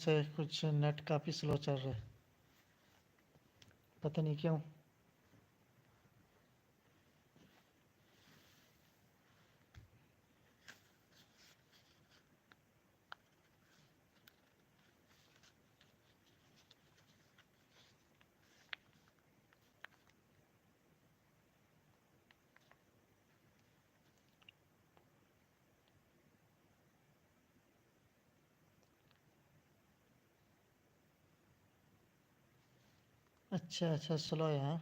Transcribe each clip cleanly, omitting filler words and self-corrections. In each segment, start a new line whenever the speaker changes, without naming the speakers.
से कुछ नेट काफ़ी स्लो चल रहा है, पता नहीं क्यों। अच्छा अच्छा, स्लो है हाँ।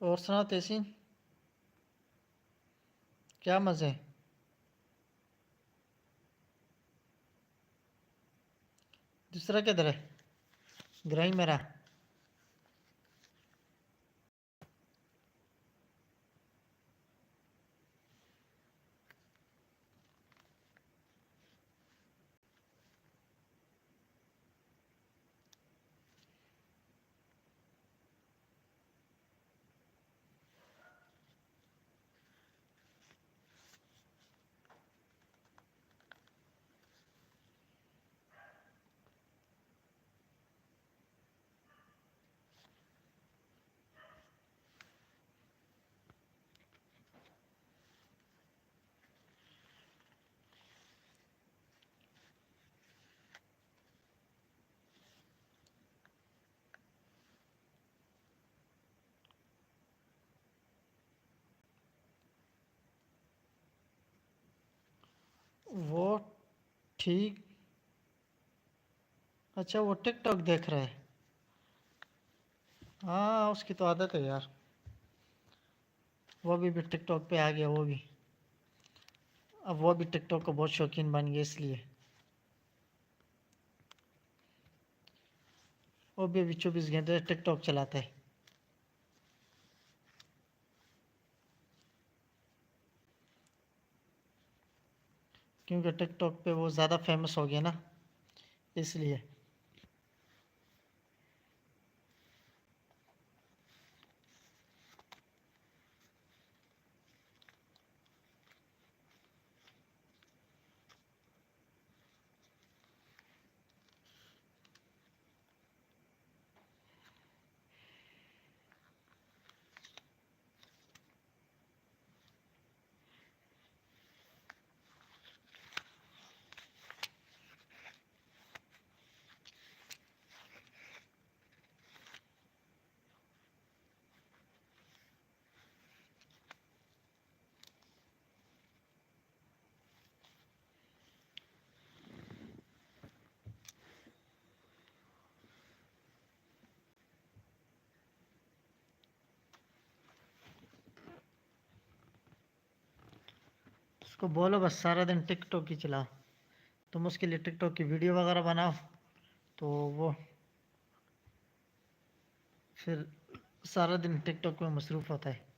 और सुनाओ तेसिन, क्या मज़े। दूसरा किधर है? ग्राही मेरा। वो ठीक। अच्छा, वो टिकटॉक देख रहा है। हाँ, उसकी तो आदत है यार। वो भी टिकटॉक पे आ गया वो भी। अब वो भी टिकटॉक का बहुत शौकीन बन गया, इसलिए वो भी अभी 24 घंटे टिकटॉक चलाता है। क्योंकि टिकटॉक पे वो ज़्यादा फेमस हो गया ना, इसलिए। उसको बोलो बस सारा दिन टिकटॉक ही चला। तुम उसके लिए टिकटॉक की वीडियो वगैरह बनाओ, तो वो फिर सारा दिन टिकटॉक में मसरूफ़ होता है।